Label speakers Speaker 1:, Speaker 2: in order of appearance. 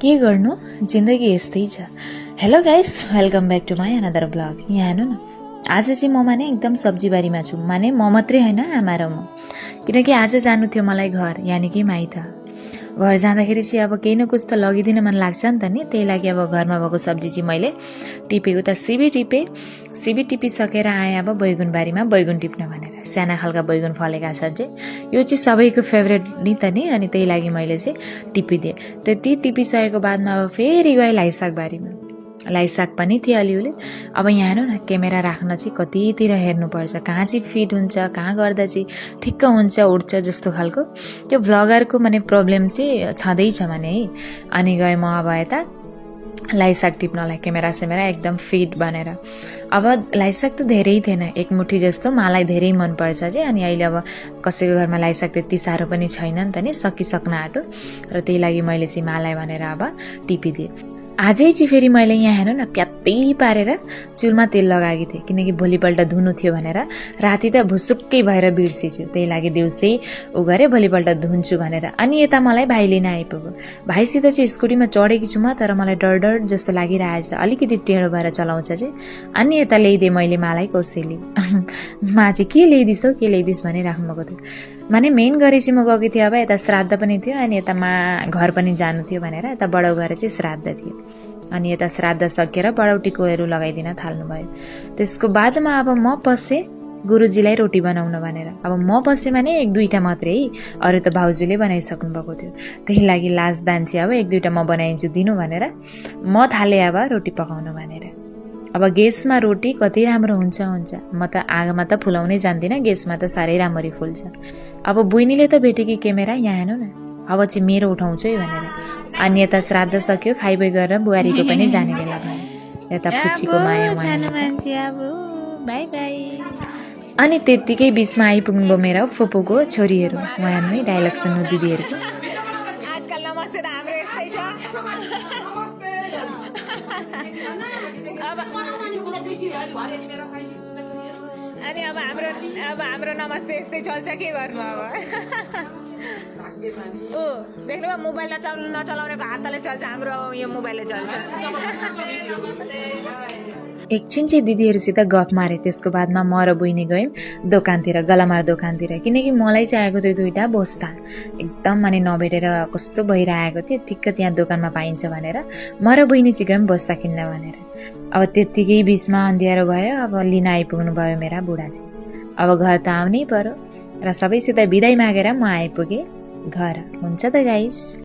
Speaker 1: के गर्नु जिन्दगी यस्तै छ। Hello guys, welcome back to my another blog. यहाँ हेर्नु न, आज चाहिँ म माने एकदम सब्जी बारीमा छु। माने म मात्रै होइन, आमा र म। किनकि आज जानु थियो मलाई घर, यानि कि माइत। घर जाँदाखेरि चाहिँ अब केही न कुछ त लगिदिन मन लाग्छ नि त नि। त्यही लागि अब घरमा भएको सब्जी चाहिँ मैले टिपेको त सिबी टिपिसकेर आएँ अब बैगुनबारीमा बैगुन टिप्न भनेर। साना खालका बैगुन फलेका छन् चाहिँ, यो चाहिँ सबैको फेभरेट नि त नि। अनि त्यही लागि मैले चाहिँ टिपिदिएँ। त्यति टिपिसकेको बादमा अब फेरि गएँ लाइसागबारीमा। लाइसाग पनि थियो अलिअलि। अब यहाँ हेर्नु न, क्यामेरा राख्न चाहिँ कतितिर हेर्नुपर्छ, कहाँ चाहिँ फिट हुन्छ, कहाँ गर्दा चाहिँ ठिक्क हुन्छ उठ्छ जस्तो खालको त्यो भ्लगरको माने प्रब्लम चाहिँ छँदैछ भने है। अनि गएँ म अब यता लाइसाग टिप्नलाई, क्यामेरा सेमेरा एकदम फिट बनेर। अब लाइसाग त धेरै थिएन, एक मुठी जस्तो। मलाई धेरै मनपर्छ चाहिँ। अनि अहिले अब कसैको घरमा लाइसाग त्यति साह्रो पनि छैन नि त नि, सकिसक्न आँटो। र त्यही लागि मैले चाहिँ मलाई भनेर अब टिपिदिएँ। आजै चाहिँ फेरि मैले यहाँ हेर्नु न, प्यात्तै पारेर चुलमा तेल लगाएकी थिएँ। किनकि भोलिपल्ट धुनु थियो भनेर। राति त भुसुक्कै भएर बिर्सेछु, त्यही लागि दिउँसै उ गरेँ भोलिपल्ट धुन्छु भनेर। अनि यता मलाई भाइ लिन आइपुग्यो। भाइसित चाहिँ स्कुटीमा चढेकी छु म, तर मलाई डर डर जस्तो लागिरहेछ, अलिकति टेढो भएर चलाउँछ चाहिँ। अनि यता ल्याइदिएँ मैले मालाई कसैले। मा चाहिँ के ल्याइदिस् हो, के ल्याइदिस् भनिराख्नु भएको थियो। माने मेन गरी चाहिँ म गएको थिएँ अब यता श्राद्ध पनि थियो, अनि यता मा घर पनि जानु थियो भनेर यता बडाउ गएर चाहिँ श्राद्ध थियो। अनि यता श्राद्ध सकेर बडाउटीकोहरू लगाइदिन थाल्नुभयो। त्यसको बादमा अब म पसेँ गुरुजीलाई रोटी बनाउन भनेर। अब म पसेँ भने एक दुईवटा मात्रै है, अरू त भाउजूले बनाइसक्नु भएको थियो। त्यही लागि लास्ट दान चाहिँ अब एक दुईवटा म बनाइदिन्छु दिनु भनेर म थालेँ अब रोटी पकाउनु भनेर। अब गेसमा रोटी कति राम्रो हुन्छ। म त आगोमा त फुलाउनै जान्दिनँ, गेसमा त साह्रै राम्ररी फुल्छ। अब बुइनीले त भेटेँ कि क्यामेरा, यहाँ हेर्नु न, अब चाहिँ मेरो उठाउँछु है भनेर। अनि यता श्राद्ध सक्यो, खाइबै गरेर बुहारीको पनि जाने बेला भयो। यता फुच्चीको माया अनि त्यत्तिकै बिचमा आइपुग्नुभयो मेरा फुपूको छोरीहरू। उहाँ हेर्नु है, डाइलग सुन्नु दिदीहरूको।
Speaker 2: अनि अब हाम्रो नमस्ते यस्तै चल्छ, के गर्नु अब। ओ देख्नुभयो, मोबाइल नचलाउनेको हातले चल्छ, हाम्रो यो मोबाइलले चल्छ।
Speaker 1: एकछिन चाहिँ दिदीहरूसित गफ मारेँ। त्यसको बादमा म र बहिनी गयौँ दोकानतिर, गलामार दोकानतिर। किनकि मलाई चाहिँ आएको थियो दुईवटा बस्ता, एकदम माने नभेटेर कस्तो भइरहेको थियो। ठिक्क त्यहाँ दोकानमा पाइन्छ भनेर म र बहिनी चाहिँ गयौँ बस्ता किन्न भनेर। अब त्यत्तिकै बिचमा अँध्यारो भयो। अब लिन आइपुग्नु भयो मेरा बुढा चाहिँ। अब घर त आउनै पर्यो र सबैसित बिदाई मागेर म आइपुगेँ घर। हुन्छ त गाइस।